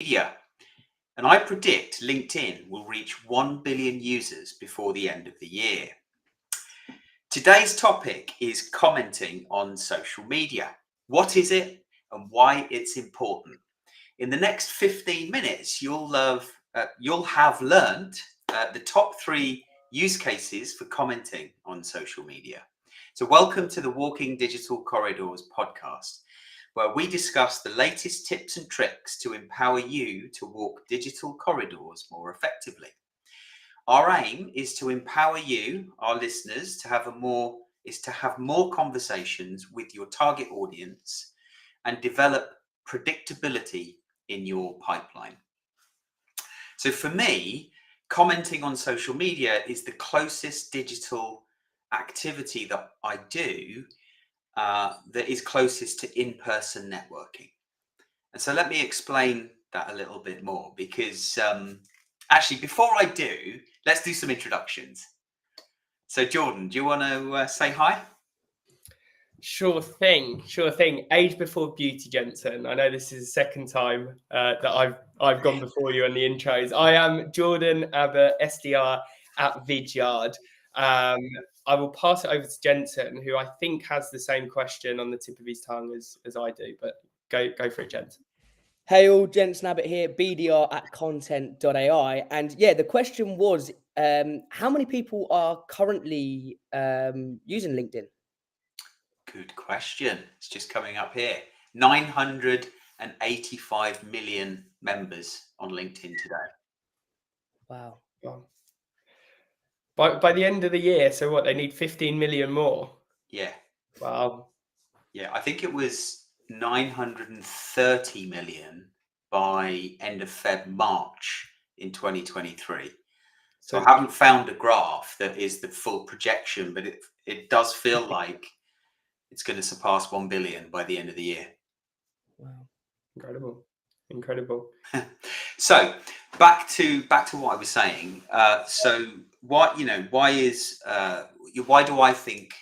Media. And I predict LinkedIn will reach 1 billion users before the end of the year. Today's topic is commenting on social media. What is it and why it's important? In the next 15 minutes, you'll have learned the top 3 use cases for commenting on social media. So welcome to the Walking Digital Corridors podcast, where we discuss the latest tips and tricks to empower you to walk digital corridors more effectively. Our aim is to empower you, our listeners, to have more conversations with your target audience and develop predictability in your pipeline. So for me, commenting on social media is the closest digital activity that I do that is closest to in-person networking. And so let me explain that a little bit more, because actually, before I do, let's do some introductions. So Jordan, do you want to say hi? Sure thing. Age before beauty, Jensen. I know this is the second time that I've gone before you on the intros. I am Jordan Abbott, SDR at Vidyard. I will pass it over to Jensen, who I think has the same question on the tip of his tongue as I do. But go for it, Jensen. Hey all, Jensen Abbott here, BDR at content.ai. And yeah, the question was, how many people are currently using LinkedIn? Good question. It's just coming up here. 985 million members on LinkedIn today. Wow. By the end of the year, so what, they need 15 million more? Yeah. Wow. Yeah, I think it was 930 million by end of March in 2023. So I haven't found a graph that is the full projection, but it does feel like it's going to surpass 1 billion by the end of the year. Wow. Incredible. So back to what I was saying. So why do I think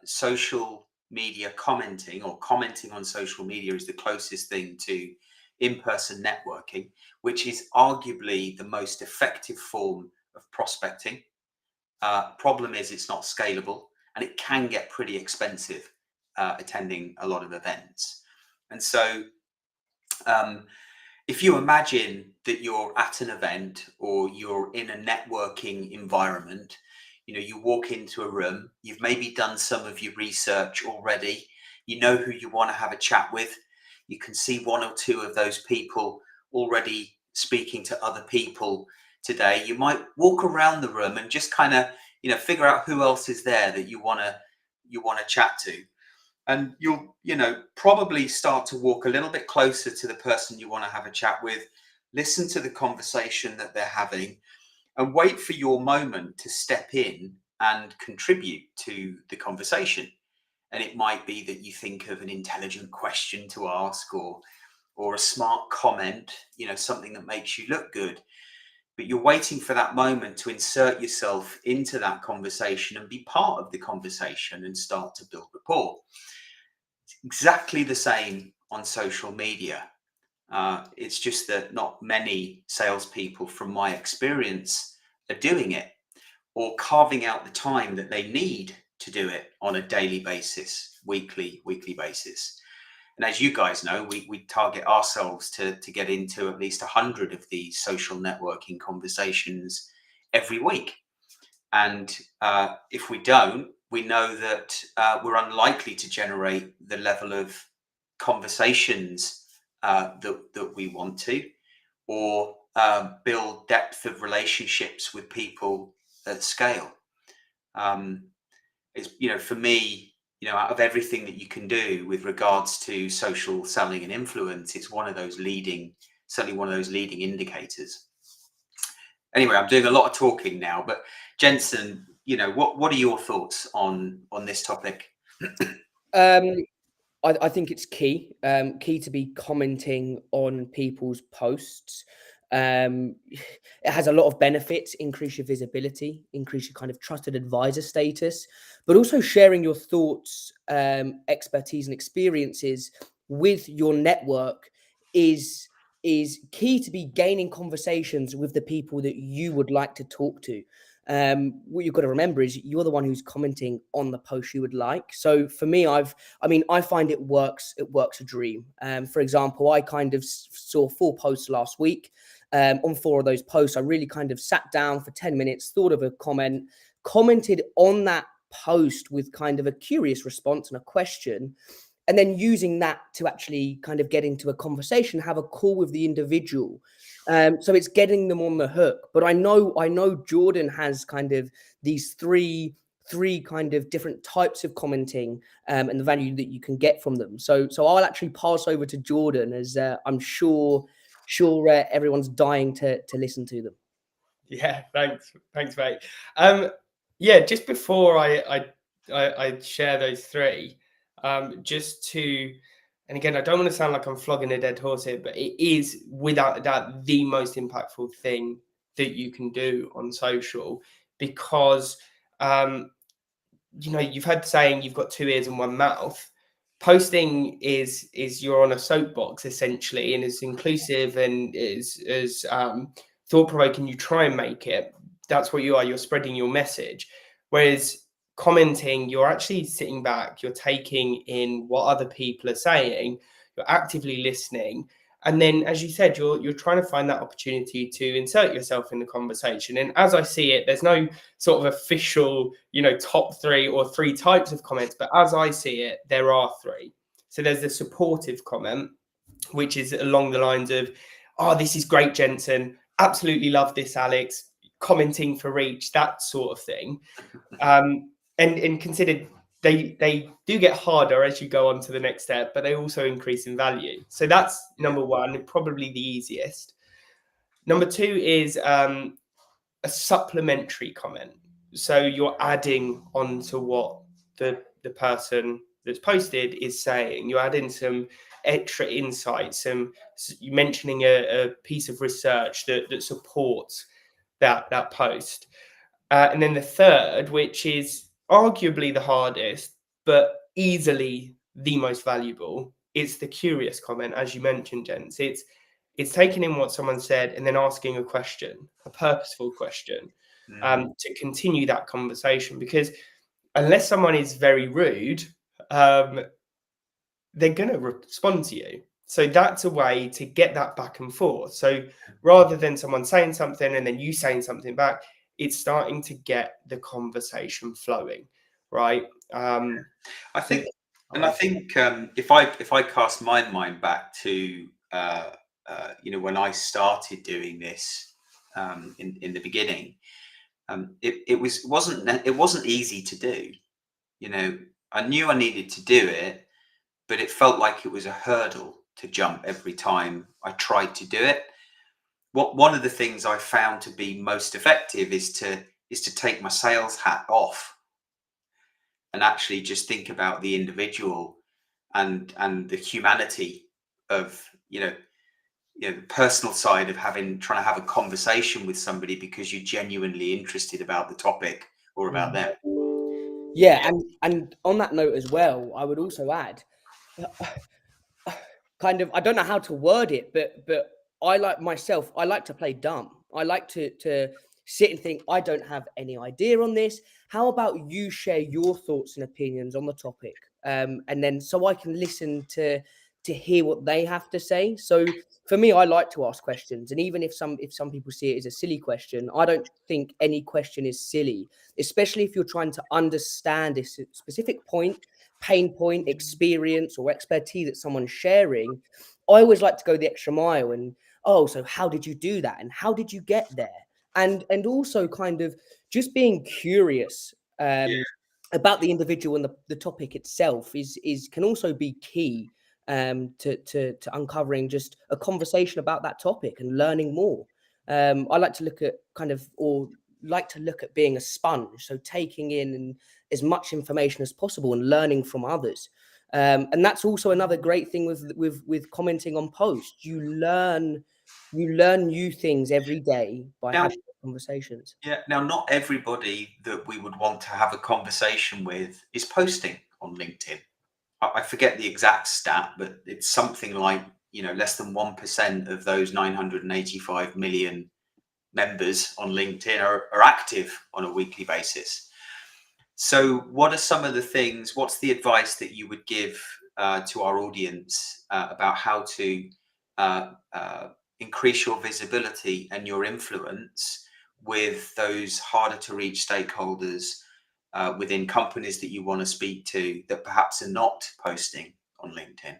social media commenting or commenting on social media is the closest thing to in-person networking, which is arguably the most effective form of prospecting. Problem is it's not scalable, and it can get pretty expensive attending a lot of events. And so if you imagine that you're at an event or you're in a networking environment, you walk into a room, you've maybe done some of your research already, you know who you want to have a chat with, you can see one or two of those people already speaking to other people today. You might walk around the room and just kind of, figure out who else is there that you want to chat to. And you'll, probably start to walk a little bit closer to the person you want to have a chat with, listen to the conversation that they're having, and wait for your moment to step in and contribute to the conversation. And it might be that you think of an intelligent question to ask, or a smart comment, something that makes you look good. But you're waiting for that moment to insert yourself into that conversation and be part of the conversation and start to build rapport. It's exactly the same on social media. It's just that not many salespeople, from my experience, are doing it or carving out the time that they need to do it on a daily basis, weekly basis. And as you guys know, we target ourselves to get into at least 100 of these social networking conversations every week. And if we don't, we know that we're unlikely to generate the level of conversations that we want to, or build depth of relationships with people at scale. It's, for me, out of everything that you can do with regards to social selling and influence, it's certainly one of those leading indicators. Anyway, I'm doing a lot of talking now, but Jensen, what are your thoughts on this topic? I think it's key to be commenting on people's posts. It has a lot of benefits: increase your visibility, increase your kind of trusted advisor status, but also sharing your thoughts, expertise, and experiences with your network is is key to be gaining conversations with the people that you would like to talk to. What you've got to remember is you're the one who's commenting on the post you would like. So for me, I find it works a dream. For example, I kind of saw 4 posts last week. On 4 of those posts, I really kind of sat down for 10 minutes, thought of a comment, commented on that post with kind of a curious response and a question, and then using that to actually kind of get into a conversation, have a call with the individual. So it's getting them on the hook. But I know Jordan has kind of these three kind of different types of commenting, and the value that you can get from them. So I'll actually pass over to Jordan, as I'm sure everyone's dying to listen to them. Yeah, thanks, mate. Yeah, just before I share those 3, just to, and again, I don't want to sound like I'm flogging a dead horse here, but it is without a doubt the most impactful thing that you can do on social, because you've heard the saying, you've got 2 ears and 1 mouth. Posting is you're on a soapbox essentially, and it's inclusive and is as thought-provoking you try and make it. That's what you are. You're spreading your message. Whereas commenting, you're actually sitting back, you're taking in what other people are saying, you're actively listening. And then, as you said, you're trying to find that opportunity to insert yourself in the conversation. And as I see it, there's no sort of official, top 3 or 3 types of comments. But as I see it, there are 3. So there's the supportive comment, which is along the lines of, "Oh, this is great, Jensen. Absolutely love this, Alex. Commenting for reach," that sort of thing. And consider they do get harder as you go on to the next step, but they also increase in value. So that's number 1, probably the easiest. Number 2 is a supplementary comment. So you're adding on to what the person that's posted is saying. You're adding some extra insights, you mentioning a piece of research that supports that post. And then the third, which is arguably the hardest, but easily the most valuable, it's the curious comment, as you mentioned, Jens. It's taking in what someone said and then asking a question, a purposeful question, to continue that conversation. Because unless someone is very rude, they're going to respond to you. So that's a way to get that back and forth. So rather than someone saying something and then you saying something back, it's starting to get the conversation flowing, right? I think if I cast my mind back to when I started doing this in the beginning, it wasn't easy to do. I knew I needed to do it, but it felt like it was a hurdle to jump every time I tried to do it. One of the things I found to be most effective is to take my sales hat off and actually just think about the individual and the humanity of the personal side of trying to have a conversation with somebody because you're genuinely interested about the topic or about them. Yeah, and on that note as well, I would also add, kind of, I don't know how to word it, but I like to play dumb. I like to sit and think, I don't have any idea on this. How about you share your thoughts and opinions on the topic? And then so I can listen to hear what they have to say. So for me, I like to ask questions. And even if some people see it as a silly question, I don't think any question is silly, especially if you're trying to understand a specific point, pain point, experience, or expertise that someone's sharing. I always like to go the extra mile and, oh, so how did you do that? And how did you get there? And also kind of just being curious about the individual and the topic itself can also be key to uncovering just a conversation about that topic and learning more. I like to look at being a sponge, so taking in as much information as possible and learning from others. And that's also another great thing with commenting on posts. You learn new things every day by having conversations. Yeah. Now, not everybody that we would want to have a conversation with is posting on LinkedIn. I forget the exact stat, but it's something like less than 1% of those 985 million members on LinkedIn are active on a weekly basis. So what are some of the things, what's the advice that you would give to our audience about how to increase your visibility and your influence with those harder to reach stakeholders within companies that you want to speak to that perhaps are not posting on LinkedIn?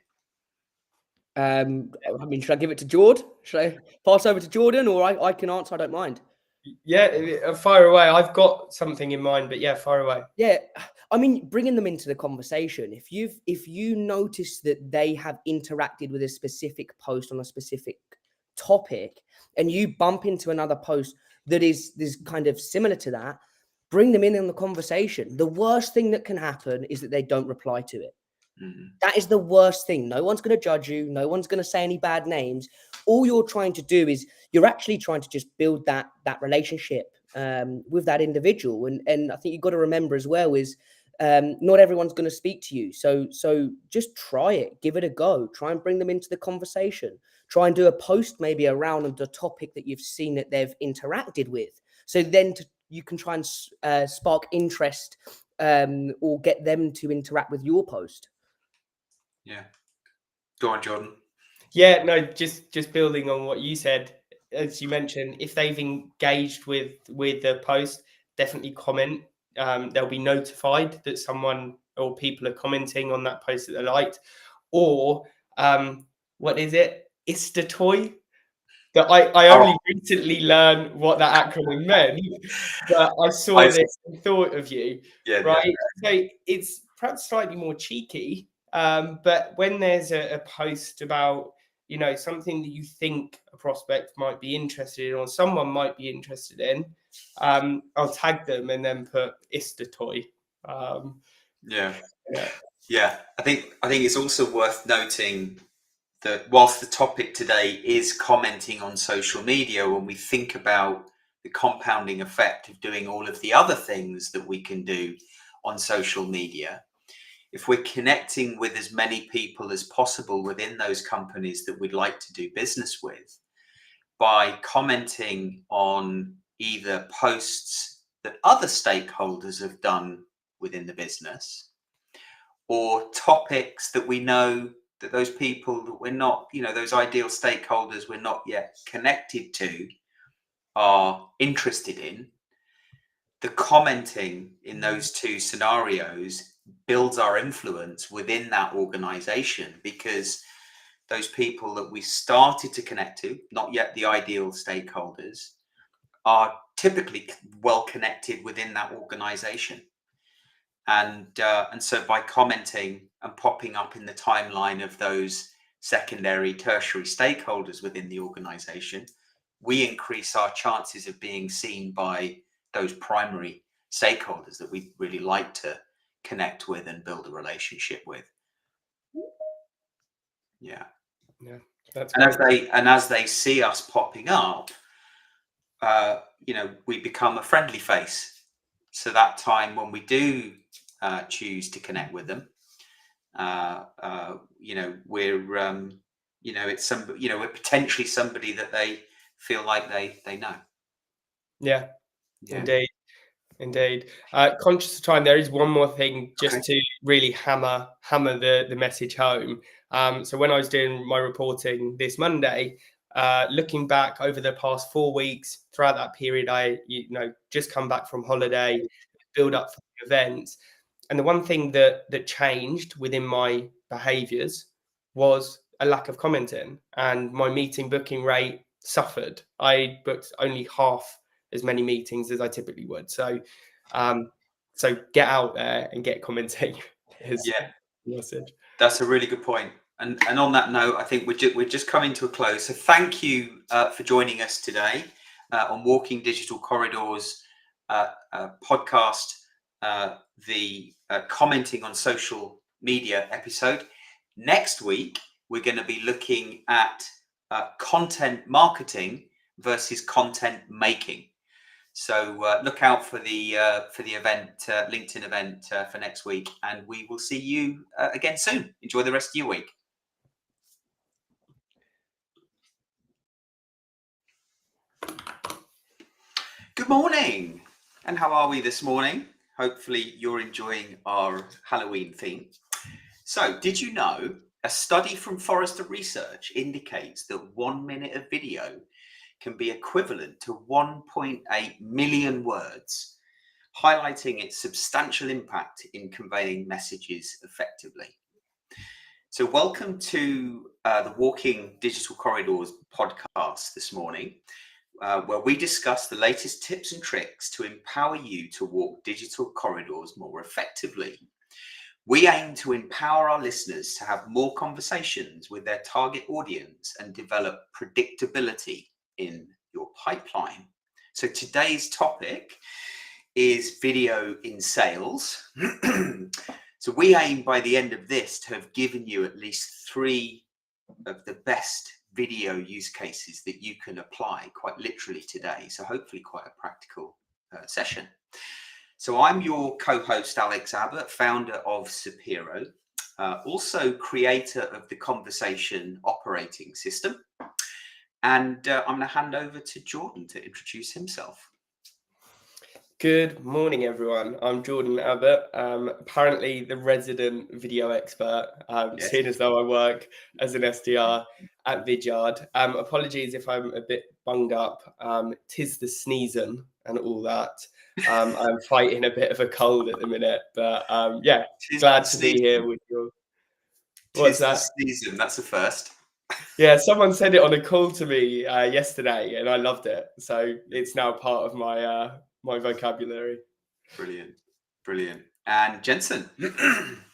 I mean, should I give it to Jord? Should I pass over to Jordan, or I can answer? I don't mind. Yeah, fire away. I've got something in mind, but yeah, fire away. Yeah, I mean, bringing them into the conversation. If you notice that they have interacted with a specific post on a specific topic, and you bump into another post that is kind of similar to that, bring them in on the conversation. The worst thing that can happen is that they don't reply to it. Mm-hmm. That is the worst thing. No one's going to judge you. No one's going to say any bad names. All you're trying to do is you're actually trying to just build that relationship with that individual. And I think you've got to remember as well is not everyone's going to speak to you. So just try it. Give it a go. Try and bring them into the conversation. Try and do a post maybe around the topic that you've seen that they've interacted with. So then you can try and spark interest or get them to interact with your post. Yeah. Go on, Jordan. Yeah, no, just building on what you said, as you mentioned, if they've engaged with the post, definitely comment. They'll be notified that someone or people are commenting on that post that they liked. Or what is it? Istatoy. That I only recently learned what that acronym meant, but I saw this and thought of you. Yeah, right? yeah. So it's perhaps slightly more cheeky, but when there's a post about something that you think a prospect might be interested in or someone might be interested in, I'll tag them and then put Istatoy. Yeah. Yeah. Yeah. I think it's also worth noting that whilst the topic today is commenting on social media, when we think about the compounding effect of doing all of the other things that we can do on social media, if we're connecting with as many people as possible within those companies that we'd like to do business with, by commenting on either posts that other stakeholders have done within the business or topics that we know that those people that we're not, those ideal stakeholders we're not yet connected to are interested in, the commenting in those two scenarios builds our influence within that organization, because those people that we started to connect to, not yet the ideal stakeholders, are typically well connected within that organization. And so by commenting and popping up in the timeline of those secondary, tertiary stakeholders within the organization, we increase our chances of being seen by those primary stakeholders that we really like to connect with and build a relationship with. Yeah. That's and as they see us popping up, we become a friendly face. So that time when we do choose to connect with them, we're potentially somebody that they feel like they know. Yeah. Indeed. Conscious of time, there is one more thing just to really hammer the message home. So when I was doing my reporting this Monday, looking back over the past 4 weeks, throughout that period, I just come back from holiday, build up for the events. And the one thing that changed within my behaviors was a lack of commenting, and my meeting booking rate suffered. I booked only half as many meetings as I typically would. So get out there and get commenting. Message. That's a really good point. And on that note, I think we're just coming to a close. So thank you for joining us today on Walking Digital Corridors podcast, the commenting on social media episode. Next week, we're going to be looking at content marketing versus content making. So look out for the event, LinkedIn event for next week, and we will see you again soon. Enjoy the rest of your week. Good morning. And how are we this morning? Hopefully you're enjoying our Halloween theme. So, did you know a study from Forrester Research indicates that 1 minute of video can be equivalent to 1.8 million words, highlighting its substantial impact in conveying messages effectively. So welcome to the Walking Digital Corridors podcast this morning, where we discuss the latest tips and tricks to empower you to walk digital corridors more effectively. We aim to empower our listeners to have more conversations with their target audience and develop predictability in your pipeline. So today's topic is video in sales. So we aim by the end of this to have given you at least 3 of the best video use cases that you can apply quite literally today. So hopefully quite a practical session. So I'm your co-host, Alex Abbott, founder of Sapiro, also creator of the Conversation Operating System. And I'm going to hand over to Jordan to introduce himself. Good morning, everyone. I'm Jordan Abbott, apparently the resident video expert, Yes. seeing as though I work as an SDR at Vidyard. Apologies if I'm a bit bunged up. 'Tis the sneezing and all that. I'm fighting a bit of a cold at the minute, but yeah, glad to be here with you. What's that? Season. That's the first. Yeah, someone said it on a call to me yesterday, and I loved it. So it's now part of my my vocabulary. Brilliant. And Jensen.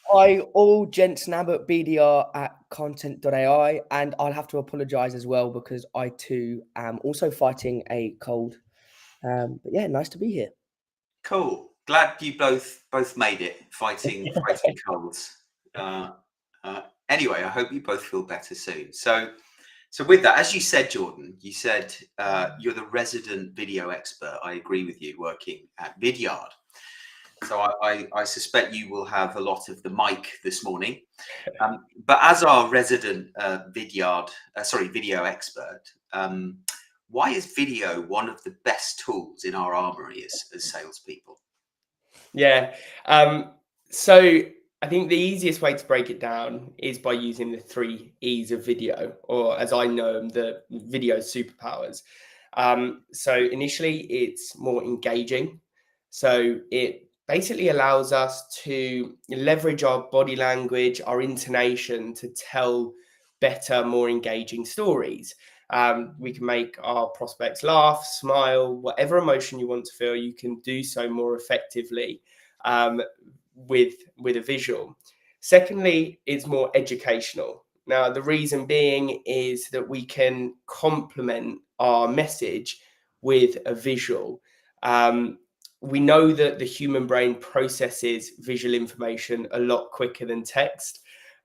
Hi, all Jensen Abbott, BDR at content.ai, and I'll have to apologise as well because I too am also fighting a cold. But yeah, nice to be here. Cool. Glad you both made it fighting colds. Anyway, I hope you both feel better soon. So with that, as you said, Jordan, you said you're the resident video expert. I agree with you, working at Vidyard. So I suspect you will have a lot of the mic this morning. But as our resident video expert, why is video one of the best tools in our armory as salespeople? Yeah. So I think the easiest way to break it down is by using the 3 E's of video, or as I know them, the video superpowers. So initially, it's more engaging. So it basically allows us to leverage our body language, our intonation to tell better, more engaging stories. We can make our prospects laugh, smile, whatever emotion you want to feel, you can do so more effectively with a visual. Secondly, it's more educational. Now, the reason being is that we can complement our message with a visual. We know that the human brain processes visual information a lot quicker than text.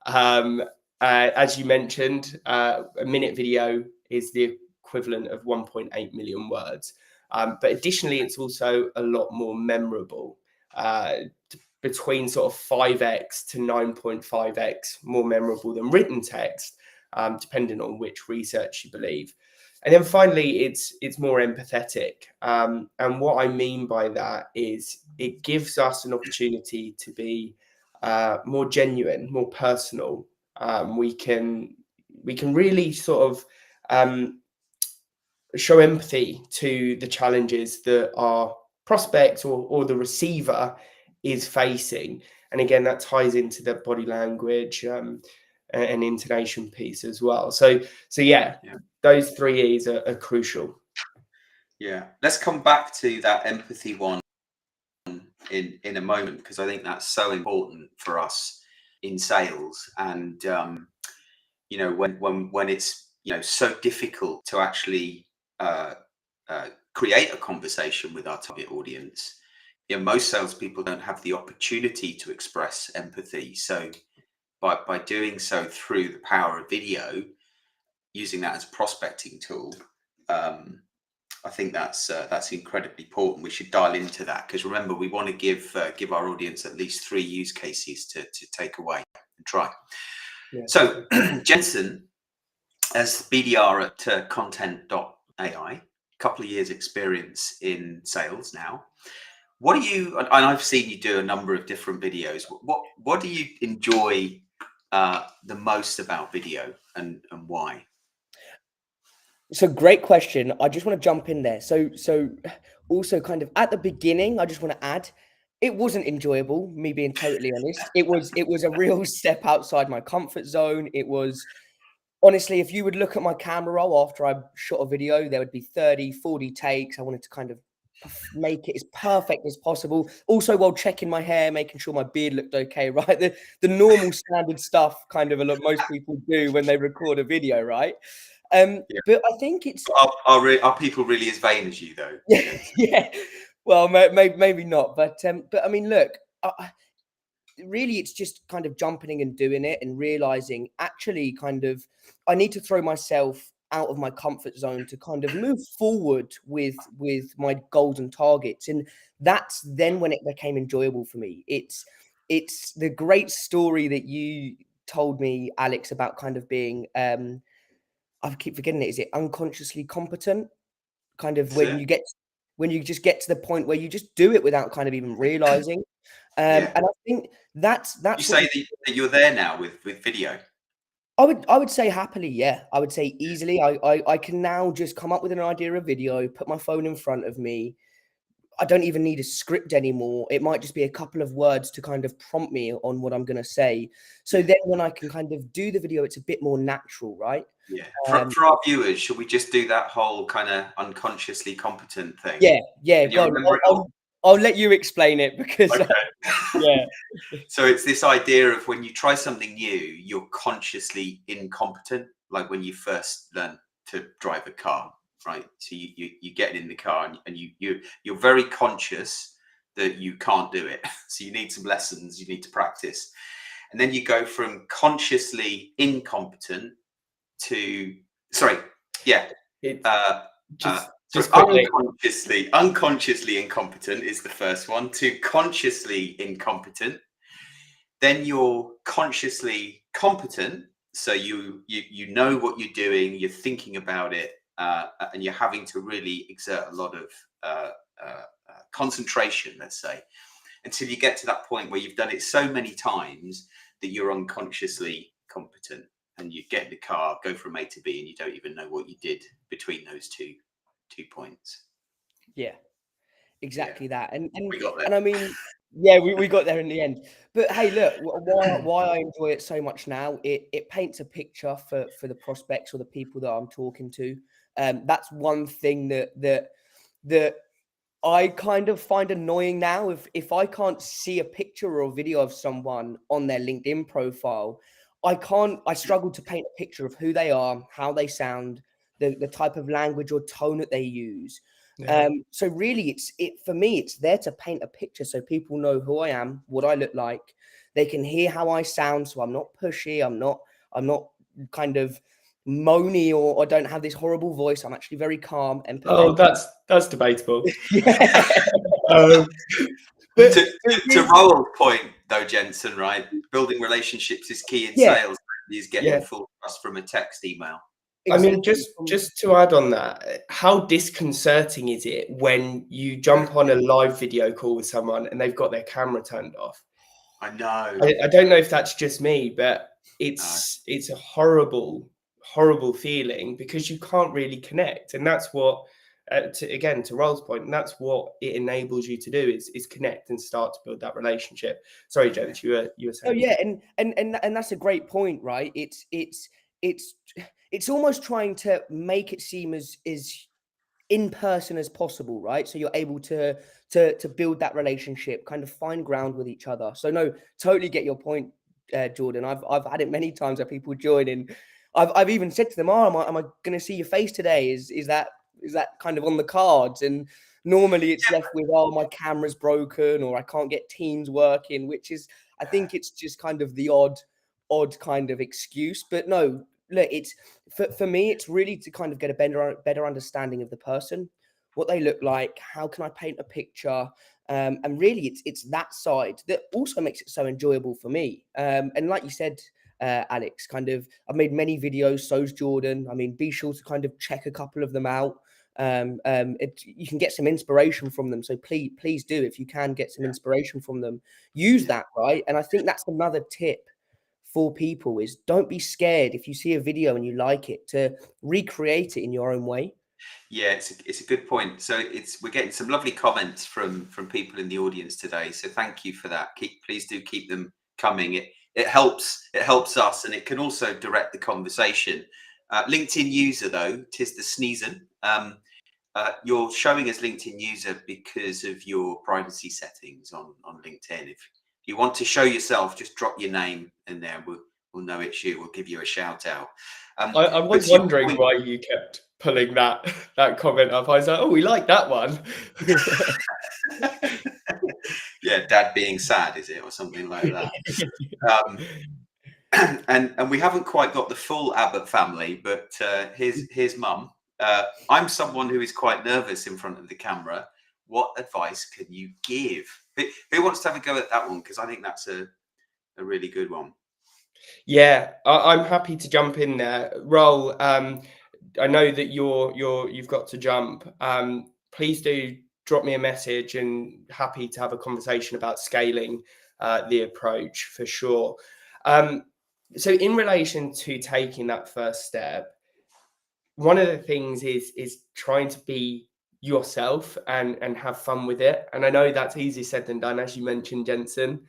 As you mentioned, a minute video is the equivalent of 1.8 million words. But additionally, it's also a lot more memorable, between sort of 5x to 9.5x more memorable than written text, depending on which research you believe. And then finally, it's more empathetic. And what I mean by that is it gives us an opportunity to be more genuine, more personal. We can really sort of show empathy to the challenges that our prospect or the receiver is facing. And again, that ties into the body language and intonation piece as well. So yeah. Those 3 E's are crucial. Yeah, let's come back to that empathy one in a moment, because I think that's so important for us in sales. And you know, when it's so difficult to actually create a conversation with our target audience, most salespeople don't have the opportunity to express empathy. So by doing so through the power of video, using that as a prospecting tool, I think that's incredibly important. We should dial into that, because remember, we want to give our audience at least 3 use cases to take away and try. Yeah. So Jensen, as BDR at content.ai, couple of years experience in sales now. What do you, and I've seen you do a number of different videos. What do you enjoy the most about video, and why? So great question. I just want to jump in there. So also kind of at the beginning, I just want to add, it wasn't enjoyable, me being totally honest. It was a real step outside my comfort zone. It was honestly, if you would look at my camera roll after I shot a video, there would be 30, 40 takes. I wanted to kind of make it as perfect as possible. Also, while checking my hair, making sure my beard looked okay, right? The normal standard stuff kind of a lot most people do when they record a video, right? But I think it's Are people really as vain as you though? yeah, yeah. Well, maybe not, but I mean, look, really, it's just kind of jumping and doing it and realizing actually, kind of, I need to throw myself out of my comfort zone to kind of move forward with my goals and targets, and that's then when it became enjoyable for me. It's the great story that you told me, Alex, about kind of being I keep forgetting it. Is it unconsciously competent? Kind of That's it. when you just get to the point where you just do it without kind of even realizing. Yeah. And I think that's You what say that you're there now with video. I would say happily, yeah. I would say easily. I can now just come up with an idea of video, put my phone in front of me. I don't even need a script anymore. It might just be a couple of words to kind of prompt me on what I'm going to say. So Yeah. then when I can kind of do the video, it's a bit more natural, right? Yeah. For our viewers, should we just do that whole kind of unconsciously competent thing? Yeah. Can you Go on. remember it all? I'll let you explain it because Okay. yeah. So it's this idea of when you try something new, you're consciously incompetent, like when you first learn to drive a car, right? So you get in the car and you're very conscious that you can't do it. So you need some lessons, you need to practice. And then you go from consciously incompetent to It's uh, just so quickly. unconsciously incompetent is the first one, to consciously incompetent. Then you're consciously competent, so you know what you're doing, you're thinking about it, and you're having to really exert a lot of concentration, let's say, until you get to that point where you've done it so many times that you're unconsciously competent, and you get in the car, go from A to B, and you don't even know what you did between those two points. Yeah, exactly that. We got there. And I mean, yeah, we got there in the end. But hey, look, why I enjoy it so much now, it paints a picture for the prospects or the people that I'm talking to. That's one thing that I kind of find annoying now. If I can't see a picture or video of someone on their LinkedIn profile, I struggle to paint a picture of who they are, how they sound, the type of language or tone that they use. Yeah. So really for me, it's there to paint a picture so people know who I am, what I look like. They can hear how I sound, so I'm not pushy, I'm not kind of moany, or I don't have this horrible voice. I'm actually very calm, Oh, empathetic. that's debatable. Yeah. To Raoul's point, though, Jensen, right? Building relationships is key in Yeah. sales. Is getting full trust from a text email. I mean, Exactly. just to add on that, how disconcerting is it when you jump on a live video call with someone and they've got their camera turned off? I know. I don't know if that's just me, but it's a horrible feeling because you can't really connect, and that's what to Raul's point, and that's what it enables you to do is connect and start to build that relationship. Sorry, James, you were Oh saying. yeah, and that's a great point, right? It's almost trying to make it seem as in person as possible, right? So you're able to build that relationship, kind of find ground with each other. So no, totally get your point, Jordan. I've had it many times where people join, and I've even said to them, "Oh, am I going to see your face today? Is that kind of on the cards?" And normally it's left with, "Oh, my camera's broken," or "I can't get Teams working," which is, I think it's just kind of the odd kind of excuse. But no, look, it's for me, it's really to kind of get a better understanding of the person, what they look like, how can I paint a picture, and really it's that side that also makes it so enjoyable for me. And like you said, Alex, kind of, I've made many videos, so's Jordan. I mean, be sure to kind of check a couple of them out. You can get some inspiration from them. So please do, if you can get some inspiration from them, use that, right? And I think that's another tip for people is don't be scared if you see a video and you like it to recreate it in your own way. Yeah, it's a good point. So we're getting some lovely comments from people in the audience today. So thank you for that. Please do keep them coming. It helps us, and it can also direct the conversation. LinkedIn user though, tis the sneezing. You're showing as LinkedIn user because of your privacy settings on LinkedIn. If you want to show yourself, just drop your name in there. We'll know it's you. We'll give you a shout out. I was wondering why you kept pulling that comment up. I was like, oh, we like that one. Yeah, dad being sad, is it, or something like that? And we haven't quite got the full Abbott family, but here's mum. I'm someone who is quite nervous in front of the camera. What advice can you give? Who wants to have a go at that one? Because I think that's a really good one. Yeah, I'm happy to jump in there. Roll. I know that you've got to jump. Please do drop me a message, and happy to have a conversation about scaling the approach for sure. So in relation to taking that first step, one of the things is trying to be yourself and have fun with it. And I know that's easier said than done, as you mentioned, Jensen.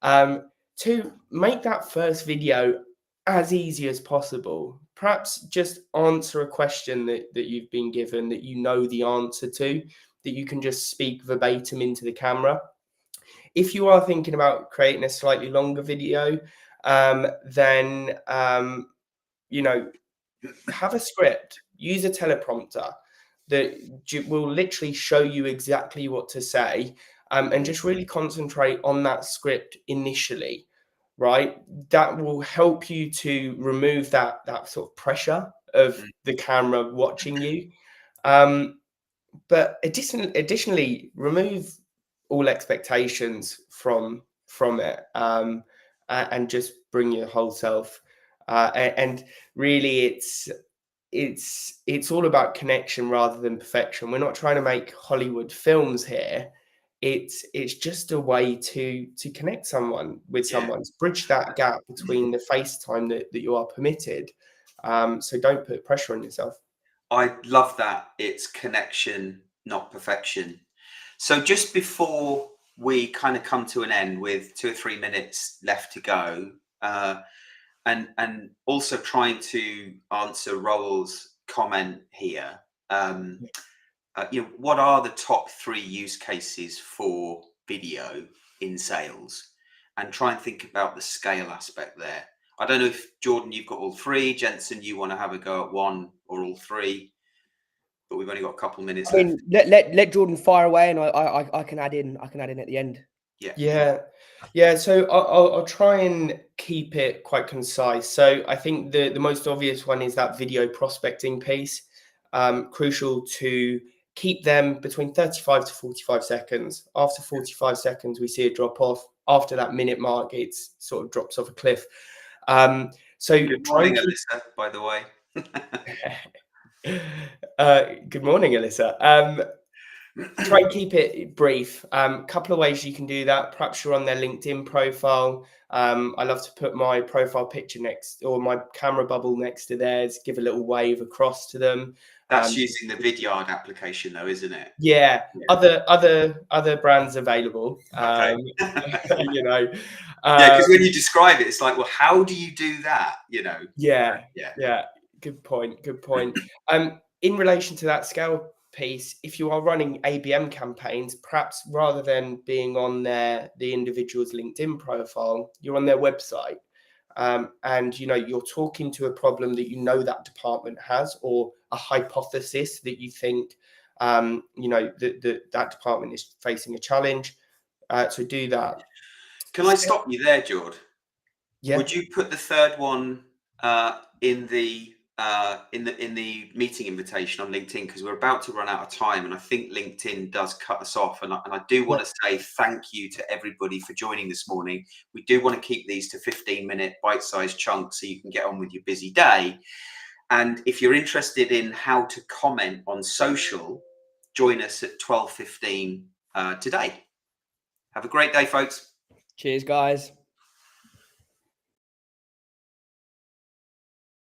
To make that first video as easy as possible, perhaps just answer a question that you've been given that you know the answer to, that you can just speak verbatim into the camera. If you are thinking about creating a slightly longer video, then have a script, use a teleprompter that will literally show you exactly what to say, and just really concentrate on that script initially, right? That will help you to remove that sort of pressure of the camera watching you. But additionally, remove all expectations from it, and just bring your whole self. And really, it's all about connection rather than perfection. We're not trying to make Hollywood films here. It's just a way to connect someone with someone, to bridge that gap between the FaceTime that you are permitted. So don't put pressure on yourself. I love that. It's connection, not perfection. So just before we kind of come to an end with 2 or 3 minutes left to go, and also trying to answer Raoul's comment here, what are the top 3 use cases for video in sales? And try and think about the scale aspect there. I don't know if, Jordan, you've got all 3. Jensen, you want to have a go at 1 or all 3? But we've only got a couple minutes left. Let Jordan fire away, and I can add in. I can add in at the end. Yeah. So I'll try and keep it quite concise. So I think the most obvious one is that video prospecting piece. Crucial to keep them between 35 to 45 seconds. After 45 seconds, we see a drop off. After that minute mark, it sort of drops off a cliff. So good morning, Alyssa, by the way. Good morning, Alyssa. Try and keep it brief. Couple of ways you can do that. Perhaps you're on their LinkedIn profile. I love to put my profile picture next, or my camera bubble next to theirs, give a little wave across to them. That's using the Vidyard application though, isn't it? Yeah. Other brands available. Okay. Yeah, because when you describe it, it's like, well, how do you do that? Yeah. Good point. In relation to that scale piece, if you are running ABM campaigns, perhaps rather than being on the individual's LinkedIn profile, you're on their website, and you're talking to a problem that that department has, or a hypothesis that you think that department is facing a challenge. So do that. Can I stop you there, George? Yeah. Would you put the third one in the meeting invitation on LinkedIn, because we're about to run out of time, and I think LinkedIn does cut us off, and I do want to say thank you to everybody for joining this morning. We do want to keep these to 15-minute bite-sized chunks so you can get on with your busy day. And if you're interested in how to comment on social, join us at 12:15 today. Have a great day, folks. Cheers, guys.